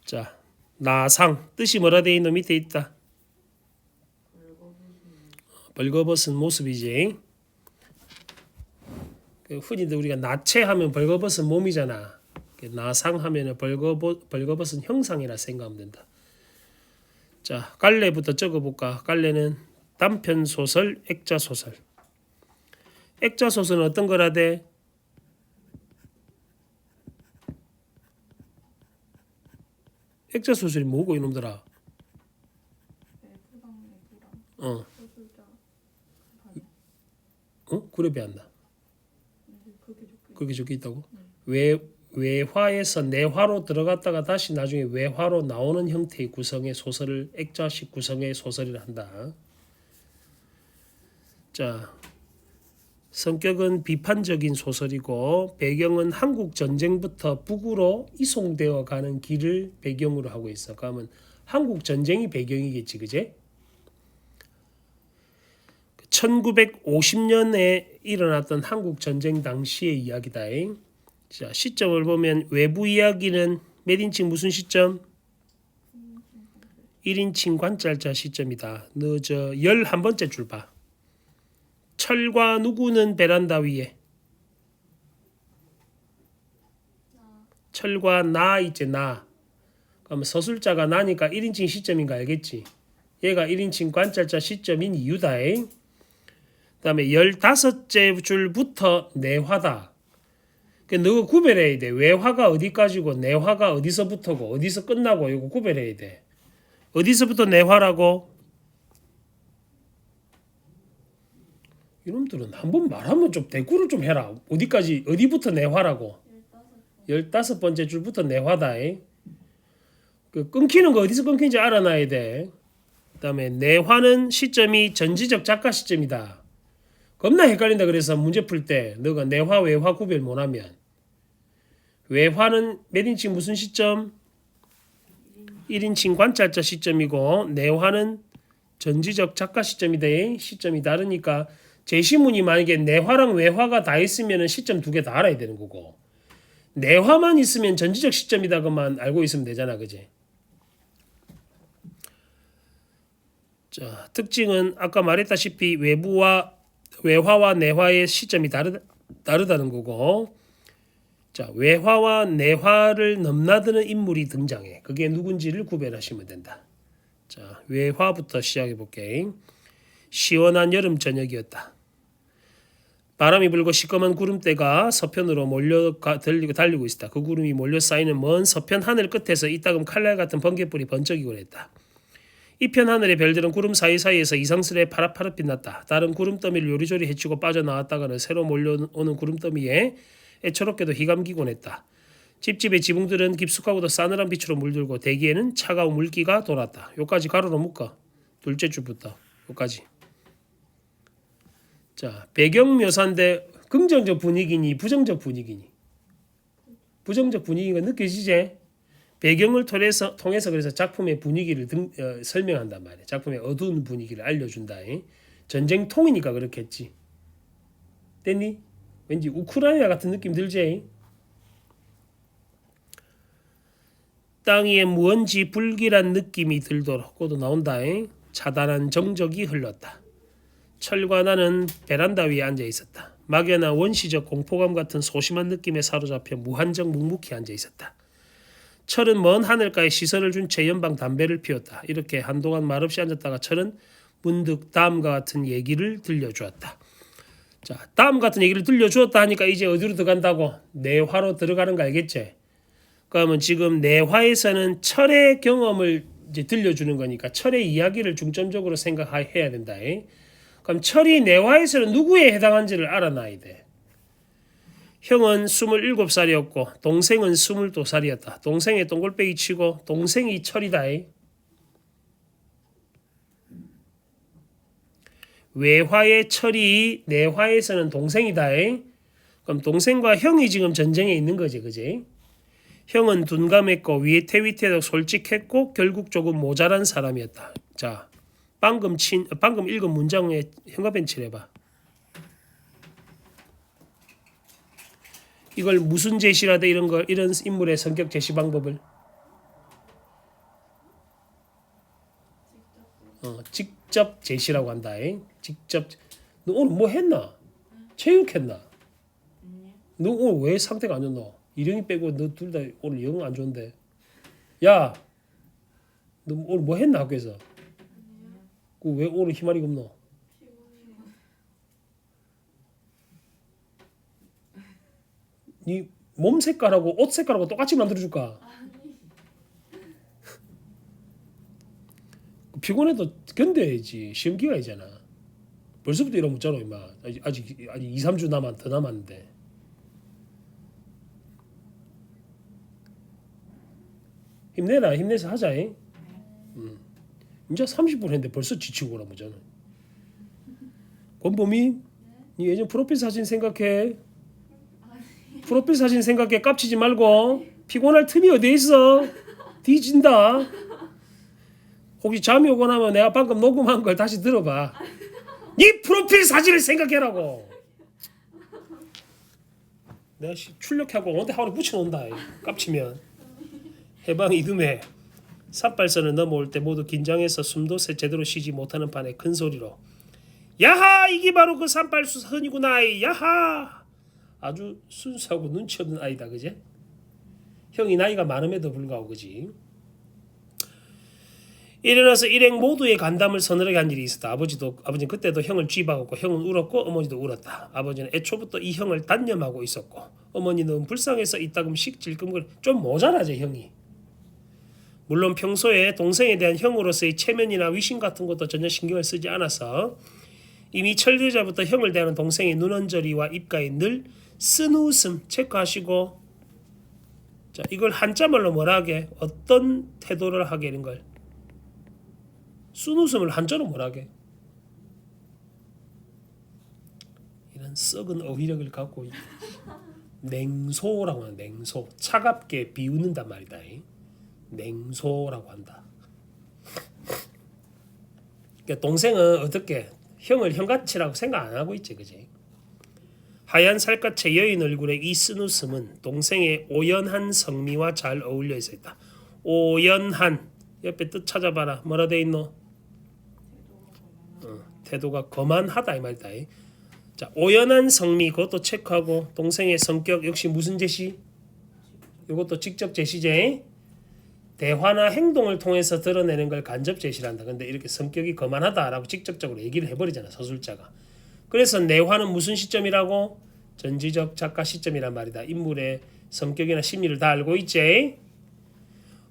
자, 나상 뜻이 뭐라 돼 있노? 밑에 있다. 벌거벗은 모습이지. 흔히들 우리가 나체하면 벌거벗은 몸이잖아. 나상하면 벌거벗은 형상이라 생각하면 된다. 자, 갈래부터 적어볼까? 갈래는 단편 소설, 액자 소설. 액자 소설은 어떤 거라 돼? 액자 소설이 뭐고 이놈들아? 어, 그래 배웠나? 그렇게 적혀 있다고? 외화에서 내화로 들어갔다가 다시 나중에 외화로 나오는 형태의 구성의 소설을 액자식 구성의 소설이라 한다. 자, 성격은 비판적인 소설이고 배경은 한국 전쟁부터 북으로 이송되어 가는 길을 배경으로 하고 있어. 그러면 한국 전쟁이 배경이겠지, 그제? 1950년에 일어났던 한국 전쟁 당시의 이야기다. 자, 시점을 보면 외부 이야기는 몇 인칭 무슨 시점? 1인칭 관찰자 시점이다. 너 저 11번째 줄 봐. 철과 누구는 베란다 위에? 철과 나 있지, 나. 그러면 서술자가 나니까 1인칭 시점인 거 알겠지? 얘가 1인칭 관찰자 시점인 이유다. 그 다음에 15째 줄부터 내화다. 너가 구별해야 돼. 외화가 어디까지고 내화가 어디서부터고 어디서 끝나고 이거 구별해야 돼. 어디서부터 내화라고? 이놈들은 한번 말하면 좀 대꾸를 좀 해라. 어디까지 어디부터 내화라고? 15번째 줄부터 내화다. 그 끊기는 거 어디서 끊긴지 알아놔야 돼. 그 다음에 내화는 시점이 전지적 작가 시점이다. 겁나 헷갈린다. 그래서 문제 풀 때 너가 내화 외화 구별 못하면 외화는 몇 인칭 무슨 시점? 1인칭 관찰자 시점이고 내화는 전지적 작가 시점이다. 시점이 다르니까 제시문이 만약에 내화랑 외화가 다 있으면 시점 두 개 다 알아야 되는 거고 내화만 있으면 전지적 시점이다고만 알고 있으면 되잖아. 그지? 자, 특징은 아까 말했다시피 외화와 내화의 시점이 다르다는 거고 자, 외화와 내화를 넘나드는 인물이 등장해. 그게 누군지를 구별하시면 된다. 자, 외화부터 시작해 볼게. 시원한 여름 저녁이었다. 바람이 불고 시꺼먼 구름대가 서편으로 달리고 있었다. 그 구름이 몰려 쌓이는 먼 서편 하늘 끝에서 이따금 칼날 같은 번개불이 번쩍이곤 했다. 이편 하늘의 별들은 구름 사이사이에서 이상스레 파릇파릇 빛났다. 다른 구름더미를 요리조리 헤치고 빠져나왔다가는 새로 몰려오는 구름더미에 애처롭게도 희감기곤 했다. 집집의 지붕들은 깊숙하고도 싸늘한 빛으로 물들고 대기에는 차가운 물기가 돌았다. 요까지 가로로 묶어. 둘째 줄부터 요까지. 자, 배경 묘사인데 긍정적 분위기니 부정적 분위기니? 부정적 분위기가 느껴지지? 배경을 통해서 그래서 작품의 분위기를 설명한단 말이야. 작품의 어두운 분위기를 알려준다. 전쟁통이니까 그렇겠지. 됐니? 왠지 우크라이나 같은 느낌 들지? 땅 위에 무언지 불길한 느낌이 들도록 그것도 나온다. 차단한 정적이 흘렀다. 철과 나는 베란다 위에 앉아 있었다. 막연한 원시적 공포감 같은 소심한 느낌에 사로잡혀 무한정 묵묵히 앉아 있었다. 철은 먼 하늘가에 시선을 준 채 연방 담배를 피웠다. 이렇게 한동안 말없이 앉았다가 철은 문득 다음과 같은 얘기를 들려주었다. 자, 다음 같은 얘기를 들려주었다 하니까 이제 어디로 들어간다고? 내화로 들어가는 거 알겠지? 그러면 지금 내화에서는 철의 경험을 이제 들려주는 거니까 철의 이야기를 중점적으로 생각해야 된다. 그럼 철이 내화에서는 누구에 해당한지를 알아놔야 돼. 형은 27살이었고 동생은 22살이었다. 동생의 동글빼기 치고 동생이 철이다. 외화의 철이 내화에서는 동생이다. 그럼 동생과 형이 지금 전쟁에 있는 거지. 그지? 형은 둔감했고 위태위태하고 솔직했고 결국 조금 모자란 사람이었다. 자, 방금 읽은 문장에 형광펜 칠해봐. 이걸 무슨 제시라 돼? 이런 인물의 성격 제시 방법을 직접 제시라고 한다. 직접. 너 오늘 뭐 했나? 체육했나? 너 오늘 왜 상태가 안 좋노? 이령이 빼고 너 둘 다 오늘 영 안 좋은데. 야, 너 오늘 뭐 했나 학교에서? 그 왜 오늘 희망이 없노? 네 몸 색깔하고 옷 색깔하고 똑같이 만들어줄까? 피곤해도 견뎌야지. 시험 기간이잖아. 벌써부터 이러면 있잖아 임마. 아직 2, 3주 더 남았는데. 힘내라. 힘내서 하자. 이제 30분 했는데 벌써 지치고 그러잖아. 권범이 네 예전 프로필 사진 생각해. 프로필 사진 생각해. 깝치지 말고. 피곤할 틈이 어디 있어. 뒤진다. 혹시 잠이 오거나 하면 내가 방금 녹음한 걸 다시 들어봐. 네 프로필 사진을 생각해라고. 내가 출력하고 온데 하루 붙여놓는다. 깝치면. 해방 이듬해 삿발선을 넘어올 때 모두 긴장해서 숨도 제대로 쉬지 못하는 판에 큰 소리로 야하 이게 바로 그 삿발선이구나. 야하. 아주 순수하고 눈치 없는 아이다. 그제? 형이 나이가 많음에도 불구하고 그지? 일어나서 일행 모두의 간담을 서늘하게 한 일이 있었다. 아버지는 그때도 형을 쥐박았고 형은 울었고 어머니도 울었다. 아버지는 애초부터 이 형을 단념하고 있었고 어머니는 불쌍해서 이따금씩 질끔거려. 좀 모자라지 형이. 물론 평소에 동생에 대한 형으로서의 체면이나 위신 같은 것도 전혀 신경을 쓰지 않아서 이미 철들자부터 형을 대하는 동생의 눈언저리와 입가에 늘 쓴웃음 체크하시고 자 이걸 한자말로 뭐라 하게 어떤 태도를 하게 되는 걸 쓴웃음을 한자로 뭐라 하게 이런 썩은 어휘력을 갖고 냉소라고 하는 냉소 차갑게 비웃는단 말이다. 냉소라고 한다. 그러니까 동생은 어떻게 형을 형같이라고 생각 안 하고 있지 그지? 하얀 살갗의 여인 얼굴에 이 쓴웃음은 동생의 오연한 성미와 잘 어울려 있었다. 오연한 옆에 뜻 찾아봐라. 뭐라 돼 있노? 태도가 거만하다 이 말이다. 자 오연한 성미 그것도 체크하고 동생의 성격 역시 무슨 제시? 이것도 직접 제시제. 대화나 행동을 통해서 드러내는 걸 간접 제시한다. 근데 이렇게 성격이 거만하다라고 직접적으로 얘기를 해버리잖아 서술자가. 그래서 내화는 무슨 시점이라고? 전지적 작가 시점이란 말이다. 인물의 성격이나 심리를 다 알고 있지.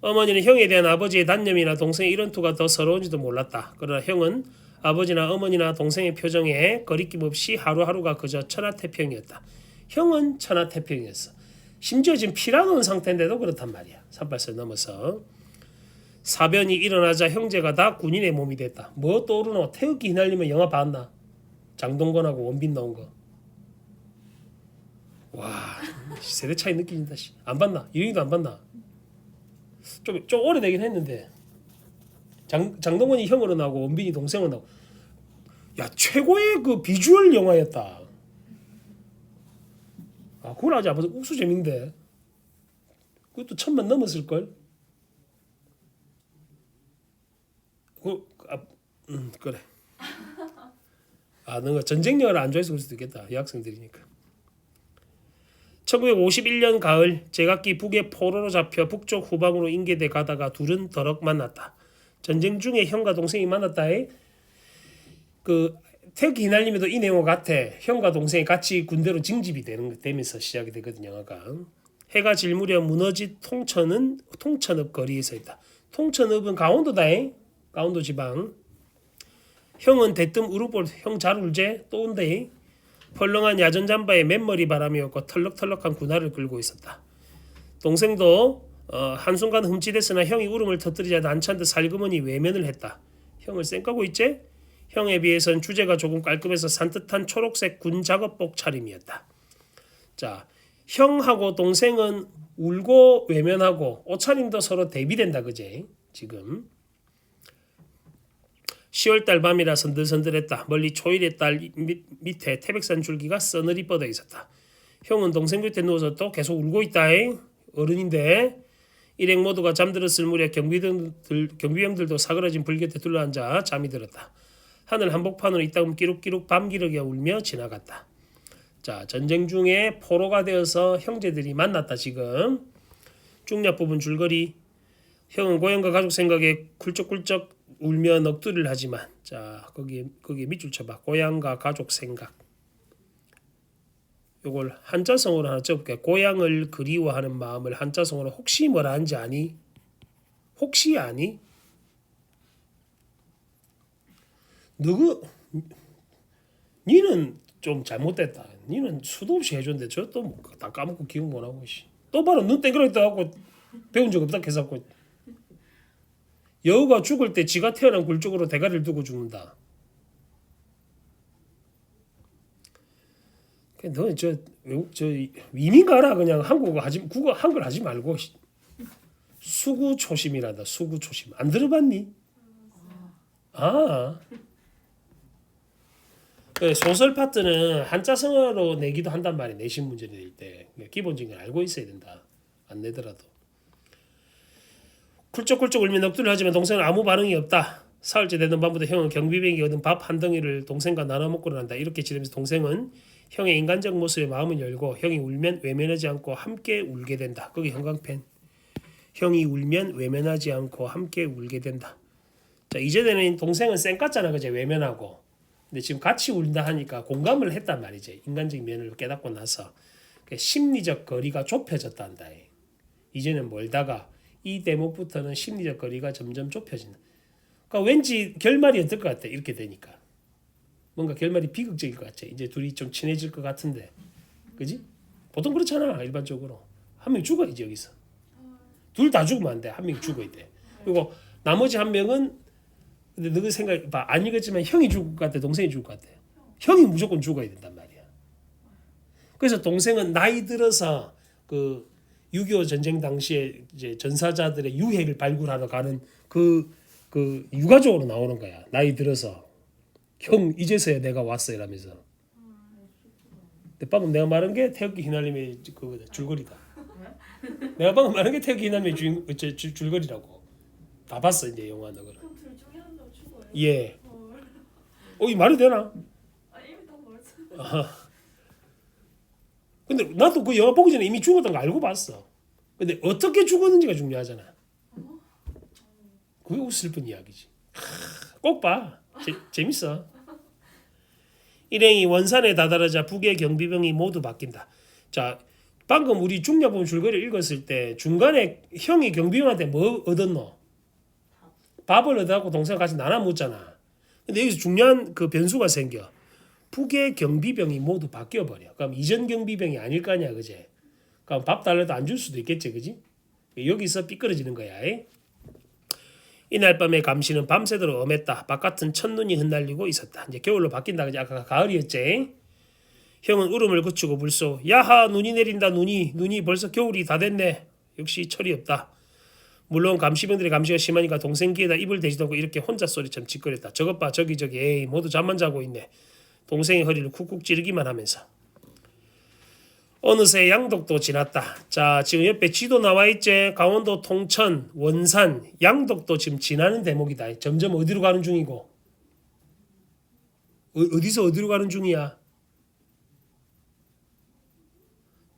어머니는 형에 대한 아버지의 단념이나 동생의 이런 투가 더 서러운지도 몰랐다. 그러나 형은 아버지나 어머니나 동생의 표정에 거리낌 없이 하루하루가 그저 천하태평이었다. 형은 천하태평이었어. 심지어 지금 피가 놓은 상태인데도 그렇단 말이야. 삿발선 넘어서. 사변이 일어나자 형제가 다 군인의 몸이 됐다. 뭐 떠오르노? 태극기 휘날리면 영화 봤나? 장동건하고 원빈 나온 거. 와 세대 차이 느껴진다. 안 봤나? 이영이도 안 봤나? 좀 오래되긴 했는데 장동건이 형으로 나오고 원빈이 동생으로 나오고 야 최고의 그 비주얼 영화였다. 아 그걸 아직 안 봐서 욱수 재밌는데 그것도 1000만 넘었을걸? 그래. 아 너가 전쟁 영화를 안 좋아해서 그럴 수도 있겠다. 여학생들이니까. 1951년 가을 제각기 북의 포로로 잡혀 북쪽 후방으로 인계돼 가다가 둘은 더럭 만났다. 전쟁 중에 형과 동생이 만났다. 그 태극기 휘날림에도 이 내용 같아. 형과 동생이 같이 군대로 징집이 되면서 시작이 되거든 영화가. 해가 질 무렵 무너진 통천읍 거리에 서 있다. 통천읍은 강원도다. 강원도 지방. 형은 대뜸 울어볼 형 잘 울제? 또 온대. 펄렁한 야전 잠바에 맨머리 바람이었고 털럭털럭한 군화를 끌고 있었다. 동생도 한순간 흠칫했으나 형이 울음을 터뜨리자 난처한 듯 살그머니 외면을 했다. 형을 쌩까고 있지? 형에 비해선 주제가 조금 깔끔해서 산뜻한 초록색 군 작업복 차림이었다. 자, 형하고 동생은 울고 외면하고 옷차림도 서로 대비된다. 그제? 지금 10월달 밤이라 선들선들했다. 멀리 초일의 딸 밑에 태백산 줄기가 서늘히 뻗어 있었다. 형은 동생 곁에 누워서 또 계속 울고 있다. 어른인데 일행 모두가 잠들었을 무렵 경비병들도 사그러진 불 곁에 둘러앉아 잠이 들었다. 하늘 한복판으로 이따금 끼룩끼룩 밤기러기가 울며 지나갔다. 자, 전쟁 중에 포로가 되어서 형제들이 만났다. 지금 중략 부분 줄거리. 형은 고향과 가족 생각에 굴쩍굴쩍 울며 넋두리를 하지만, 자, 거기에 밑줄 쳐봐. 고향과 가족 생각. 요걸 한자성어로 하나 써볼게. 고향을 그리워하는 마음을 한자성어로 혹시 뭐라 한지 아니? 혹시 아니? 니는 좀 잘못됐다. 니는 수도 없이 해줬는데 저 또 다 까먹고 기억 못하고 또 바로 눈 땡그렸다 하고 배운 적 없다 해서고 여우가 죽을 때 지가 태어난 굴쪽으로 대가리를 두고 죽는다. 너저 이민 가라. 그냥 국어 한글 하지 말고 수구 초심이란다. 수구 초심 안 들어봤니? 아. 소설 파트는 한자성어로 내기도 한단 말이야. 내신 문제 낼 때. 기본적인 걸 알고 있어야 된다. 안 내더라도. 쿨쩍쿨쩍 울며 넋두리를 하지만 동생은 아무 반응이 없다. 사흘째 되던 밤부터 형은 경비병이 얻은 밥 한 덩이를 동생과 나눠 먹고는 한다. 이렇게 지내면서 동생은 형의 인간적 모습에 마음을 열고 형이 울면 외면하지 않고 함께 울게 된다. 거기 형광펜. 형이 울면 외면하지 않고 함께 울게 된다. 자, 이제는 동생은 쌩 깠잖아. 그제 외면하고. 근데 지금 같이 울다 하니까 공감을 했단 말이지. 인간적인 면을 깨닫고 나서 심리적 거리가 좁혀졌단다. 이제는 멀다가 이 대목부터는 심리적 거리가 점점 좁혀진다. 그러니까 왠지 결말이 어떨 것 같아. 이렇게 되니까. 뭔가 결말이 비극적일 것 같아. 이제 둘이 좀 친해질 것 같은데. 그지? 보통 그렇잖아. 일반적으로. 한 명 죽어야지 여기서. 둘 다 죽으면 안 돼. 한 명 죽어야 돼. 그리고 나머지 한 명은 근데 너가 생각해봐. 안 읽었지만 형이 죽을 것 같아. 동생이 죽을 것 같아. 형이 무조건 죽어야 된단 말이야. 그래서 동생은 나이 들어서 그 6.25 전쟁 당시에 이제 전사자들의 유해를 발굴하러 가는 그 유가족으로 나오는 거야. 나이 들어서 형 이제서야 내가 왔어 이러면서. 근데 방금 내가 말한 게 태극기 휘날림의 그 줄거리다. 내가 방금 말한 게 태극기 휘날림의 줄거리라고. 다 봤어 이제 영화 너거는. 그럼 둘 중에 한 명 죽어요? 예. 이 말이 되나? 이미 다 말했어. 근데 나도 그 영화 보기 전에 이미 죽었던 거 알고 봤어. 근데 어떻게 죽었는지가 중요하잖아. 그게 슬픈 이야기지. 꼭 봐. 재밌어. 일행이 원산에 다다르자 북의 경비병이 모두 바뀐다. 자, 방금 우리 중략본 줄거리를 읽었을 때 중간에 형이 경비병한테 뭐 얻었노? 밥을 얻어갖고 동생과 같이 나눠 먹잖아. 근데 여기서 중요한 그 변수가 생겨. 북의 경비병이 모두 바뀌어버려. 그럼 이전 경비병이 아닐 거 아니야, 그제? 그럼 밥 달래도 안 줄 수도 있겠지, 그지? 여기서 삐끄러지는 거야. 이날 밤에 감시는 밤새도록 엄했다. 바깥은 첫눈이 흩날리고 있었다. 이제 겨울로 바뀐다, 그지? 아까 가을이었지? 형은 울음을 그치고 불쏘. 야하, 눈이 내린다, 눈이 벌써 겨울이 다 됐네. 역시 철이 없다. 물론 감시병들의 감시가 심하니까 동생 귀에다 입을 대지도 않고 이렇게 혼자 소리처럼 짓거렸다. 저것 봐, 저기 에이, 모두 잠만 자고 있네. 동생의 허리를 쿡쿡 찌르기만 하면서. 어느새 양덕도 지났다. 자, 지금 옆에 지도 나와 있지. 강원도 통천, 원산, 양덕도 지금 지나는 대목이다. 점점 어디로 가는 중이고. 어디서 어디로 가는 중이야?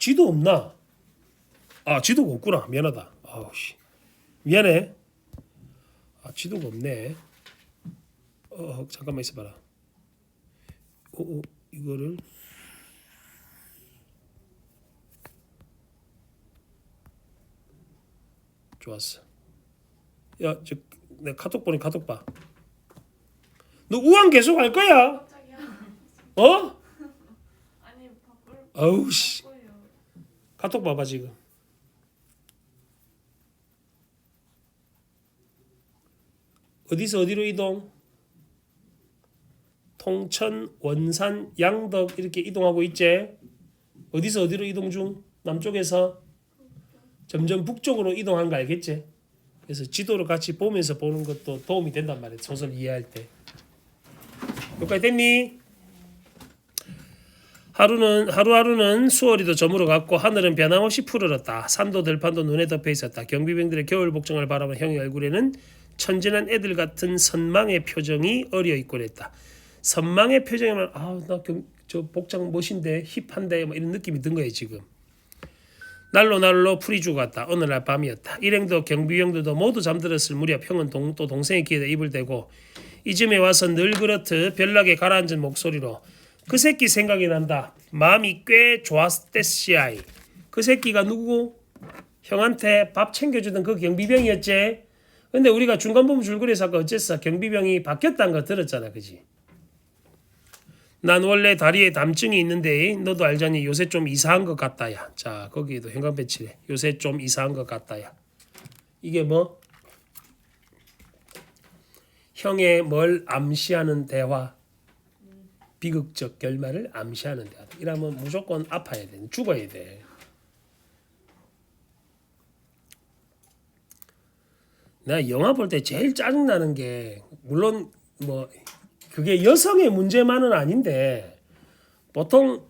지도 없나? 아, 지도가 없구나. 미안하다. 아우씨. 미안해. 아, 지도가 없네. 잠깐만 있어봐라. 이거를 좋았어. 야, 내 카톡 보니 카톡 봐. 너 우왕 계속 할 거야? 갑자기야? 어? 아니 바쁠 아우 씨. 거예요. 카톡 봐봐 지금. 어디서 어디로 이동? 통천, 원산, 양덕 이렇게 이동하고 있지. 어디서 어디로 이동 중? 남쪽에서 점점 북쪽으로 이동한 거 알겠지? 그래서 지도를 같이 보면서 보는 것도 도움이 된단 말이야. 소설 이해할 때. 여기까지 됐니? 하루하루는 수월이도 저물어 갔고 하늘은 변함없이 푸르렀다. 산도 들판도 눈에 덮여 있었다. 경비병들의 겨울 복장을 바라본 형의 얼굴에는 천진한 애들 같은 선망의 표정이 어려있곤 했다. 선망의 표정이면 저 복장 멋인데 힙한데 뭐 이런 느낌이 든 거예요 지금. 날로 풀이 죽었다. 어느 날 밤이었다. 일행도 경비병들도 모두 잠들었을 무렵 형은 또 동생의 귀에다 입을 대고 이쯤에 와서 늘 그렇듯 별나게 가라앉은 목소리로 그 새끼 생각이 난다. 마음이 꽤 좋았댔시아이. 그 새끼가 누구고? 형한테 밥 챙겨주던 그 경비병이었지? 근데 우리가 중간부문 줄거리에서 아까 어쨌어? 경비병이 바뀌었다는 거 들었잖아. 그지? 난 원래 다리에 담증이 있는데 너도 알잖니 요새 좀 이상한 것 같다야. 자 거기에도 현관배치래. 요새 좀 이상한 것 같다야. 이게 뭐? 형의 뭘 암시하는 대화. 비극적 결말을 암시하는 대화. 이러면 무조건 아파야 돼. 죽어야 돼. 나 영화 볼 때 제일 짜증나는 게 물론 뭐 그게 여성의 문제만은 아닌데 보통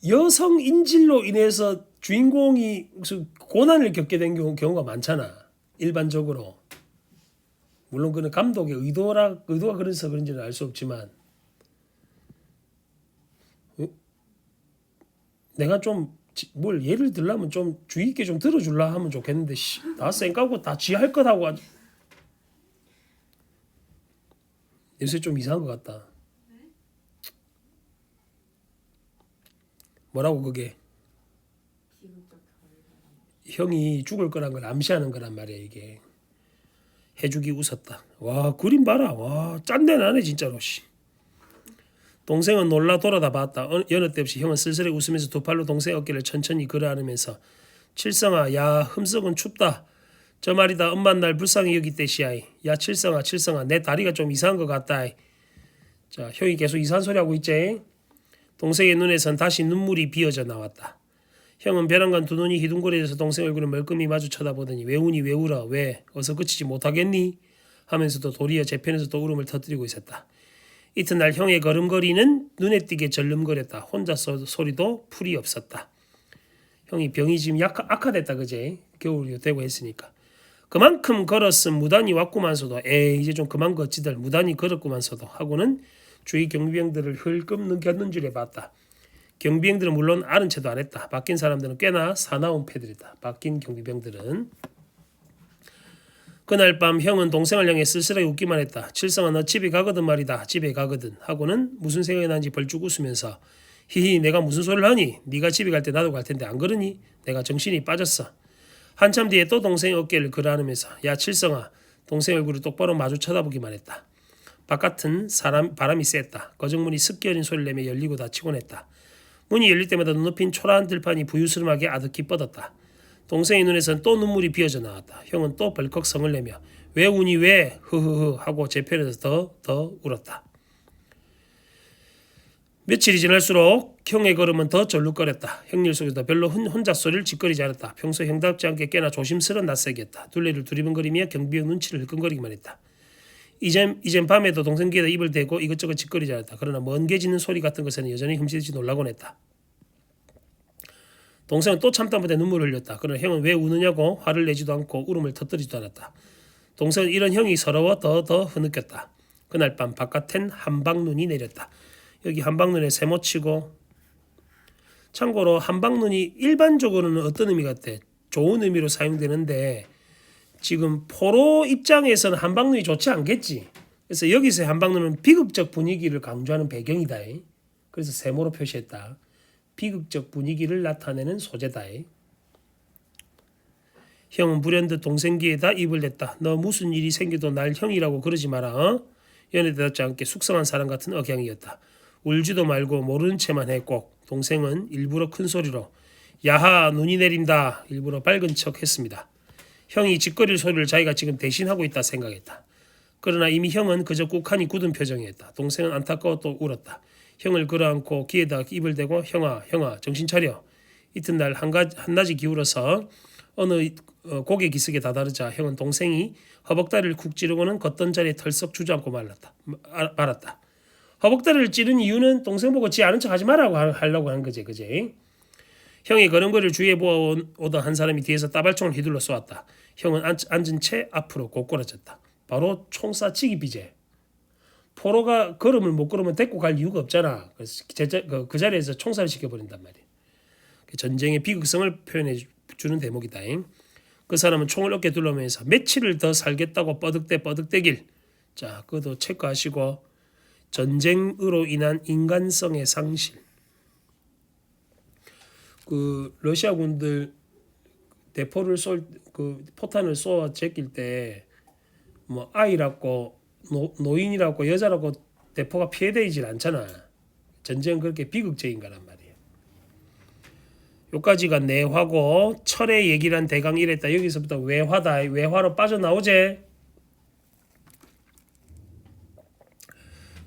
여성 인질로 인해서 주인공이 무슨 고난을 겪게 된 경우가 많잖아. 일반적으로. 물론 그는 감독의 의도가 그래서 그런지는 알 수 없지만 내가 좀 뭘 예를 들려면 좀 주의 있게 좀 들어줄라 하면 좋겠는데 다 쌩까고 다 지 할 것 하고 요새 좀 이상한 것 같다. 뭐라고 그게? 형이 죽을 거란 걸 암시하는 거란 말이야 이게. 해주기 웃었다. 와 그림 봐라. 와 짠내 나네 진짜로. 동생은 놀라 돌아다 봤다. 여느 때 없이 형은 쓸쓸하게 웃으면서 두 팔로 동생 어깨를 천천히 걸어안으면서 칠성아 야 흠석은 춥다. 저 말이다 엄만 날 불쌍히 여기대시아이. 야 칠성아 내 다리가 좀 이상한 것 같다. 자 형이 계속 이상한 소리 하고 있지. 동생의 눈에선 다시 눈물이 비어져 나왔다. 형은 벼랑간 두 눈이 희둥거려져서 동생 얼굴을 멀끔히 마주 쳐다보더니 왜 우니 왜 울어 왜 어서 그치지 못하겠니 하면서도 도리어 제 편에서 또 울음을 터뜨리고 있었다. 이튿날 형의 걸음걸이는 눈에 띄게 절름거렸다. 혼자 소리도 풀이 없었다. 형이 병이 지금 악화됐다 그제 겨울이 되고 했으니까. 그만큼 걸었음 무단히 왔구만서도 이제 좀 그만 걷지들 무단히 걸었구만서도 하고는 주위 경비병들을 흘끔 넘겼는 줄에 봤다. 경비병들은 물론 아는 체도 안 했다. 바뀐 사람들은 꽤나 사나운 패들이다. 바뀐 경비병들은. 그날 밤 형은 동생을 향해 쓸쓸하게 웃기만 했다. 칠성아 너 집에 가거든 말이다. 집에 가거든 하고는 무슨 생각이 나는지 벌쭉 웃으면서 히히 내가 무슨 소리를 하니? 네가 집에 갈 때 나도 갈 텐데 안 그러니? 내가 정신이 빠졌어. 한참 뒤에 또 동생의 어깨를 걸어안으면서 야 칠성아 동생 얼굴을 똑바로 마주 쳐다보기만 했다. 바깥은 바람이 셌다. 거정문이 습기 어린 소리를 내며 열리고 닫히곤 했다. 문이 열릴 때마다 눈높인 초라한 들판이 부유스름하게 아득히 뻗었다. 동생의 눈에선 또 눈물이 비어져 나왔다. 형은 또 벌컥 성을 내며 왜 우니 왜 흐흐흐 하고 제 편에서 더 울었다. 며칠이 지날수록 형의 걸음은 더 절룩거렸다. 형님 속에서 별로 혼자 소리를 짓거리지 않았다. 평소 형답지 않게 꽤나 조심스러운 낯색이었다. 둘레를 두리번거리며 경비형 눈치를 흘끔거리기만 했다. 이젠 밤에도 동생 귀에다 입을 대고 이것저것 짓거리지 않았다. 그러나 먼 개 짖는 소리 같은 것에는 여전히 흠칫듯이 놀라곤 했다. 동생은 또 참다 못해 눈물을 흘렸다. 그러나 형은 왜 우느냐고 화를 내지도 않고 울음을 터뜨리지도 않았다. 동생은 이런 형이 서러워 더 흐느꼈다. 그날 밤 바깥엔 한방눈이 내렸다. 여기 한방눈에 세모치고 참고로 한방눈이 일반적으로는 어떤 의미 같아? 좋은 의미로 사용되는데 지금 포로 입장에서는 한방눈이 좋지 않겠지. 그래서 여기서 한방눈은 비극적 분위기를 강조하는 배경이다. 그래서 세모로 표시했다. 비극적 분위기를 나타내는 소재다. 형은 불현듯 동생 귀에다 입을 댔다. 너 무슨 일이 생겨도 날 형이라고 그러지 마라. 어? 연애 대답지 않게 숙성한 사람 같은 억양이었다. 울지도 말고 모르는 채만 해 꼭. 동생은 일부러 큰 소리로 야하 눈이 내린다 일부러 밝은 척 했습니다. 형이 짓거릴 소리를 자기가 지금 대신하고 있다 생각했다. 그러나 이미 형은 그저 꾹하니 굳은 표정이었다. 동생은 안타까워 또 울었다. 형을 끌어안고 귀에다 입을 대고 형아 정신 차려. 이튿날 한낮이 기울어서 어느 고개 기슭에 다다르자 형은 동생이 허벅다리를 쿡 찌르고는 걷던 자리에 털썩 주저앉고 말았다. 허벅다리를 찌른 이유는 동생 보고 지 아는 척 하지 말라고 하려고 하는 거지. 그지? 형이 걸음걸이를 주위에 보아오던 한 사람이 뒤에서 따발총을 휘둘러 쏘았다. 형은 앉은 채 앞으로 곧걸어졌다. 바로 총쏴치기 비제. 포로가 걸음을 못 걸으면 데리고 갈 이유가 없잖아. 그래서 그 자리에서 총살을 시켜버린단 말이야. 전쟁의 비극성을 표현해 주는 대목이다. 그 사람은 총을 어깨에 둘러매면서 며칠을 더 살겠다고 뻐득대길. 자, 그것도 체크하시고 전쟁으로 인한 인간성의 상실. 그 러시아군들 대포를 그 포탄을 쏘아 제낄 때 뭐 아이라고 노인이라고 여자라고 대포가 피해되질 않잖아. 전쟁은 그렇게 비극적인 거란 말이에요. 요까지가 내화고 철의 얘기란 대강 이랬다. 여기서부터 외화다. 외화로 빠져나오제.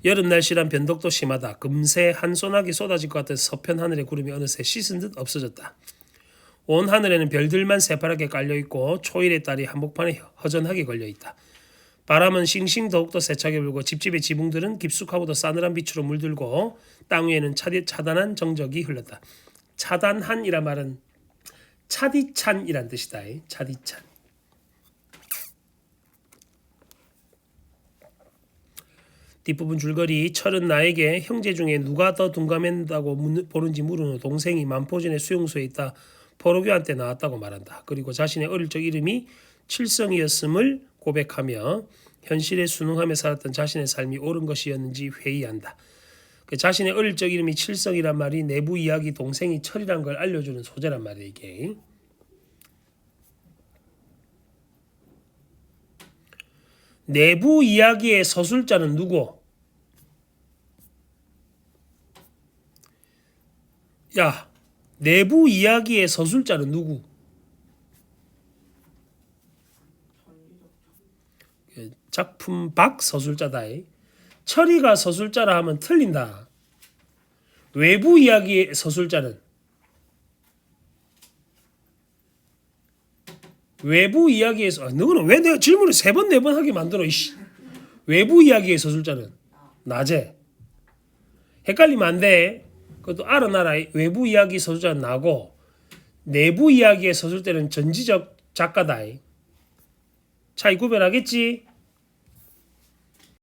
여름 날씨란 변덕도 심하다. 금세 한 소나기 쏟아질 것 같은 서편 하늘의 구름이 어느새 씻은 듯 없어졌다. 온 하늘에는 별들만 새파랗게 깔려있고 초일의 달이 한복판에 허전하게 걸려있다. 바람은 싱싱 더욱더 세차게 불고 집집의 지붕들은 깊숙하고도 싸늘한 빛으로 물들고 땅 위에는 차단한 정적이 흘렀다. 차단한이란 말은 차디찬이란 뜻이다. 차디찬. 뒷부분 줄거리. 철은 나에게 형제 중에 누가 더 둔감했다고 보는지 물은 후 동생이 만포전의 수용소에 있다 포로교한테 나왔다고 말한다. 그리고 자신의 어릴 적 이름이 칠성이었음을 고백하며 현실에 순응하며 살았던 자신의 삶이 옳은 것이었는지 회의한다. 자신의 어릴 적 이름이 칠성이란 말이 내부 이야기 동생이 철이란 걸 알려주는 소재란 말이에요. 이게. 내부 이야기의 서술자는 누구? 야, 내부 이야기의 서술자는 누구? 작품 박 서술자다. 철이가 서술자라 하면 틀린다. 외부 이야기의 서술자는 외부 이야기에서 너는 왜 내가 질문을 3번 4번 하게 만들어 이씨. 외부 이야기의 서술자는 나제. 헷갈리면 안 돼. 그것도 알아놔라. 외부 이야기 서술자는 나고 내부 이야기의 서술자는 전지적 작가다. 차이 구별하겠지?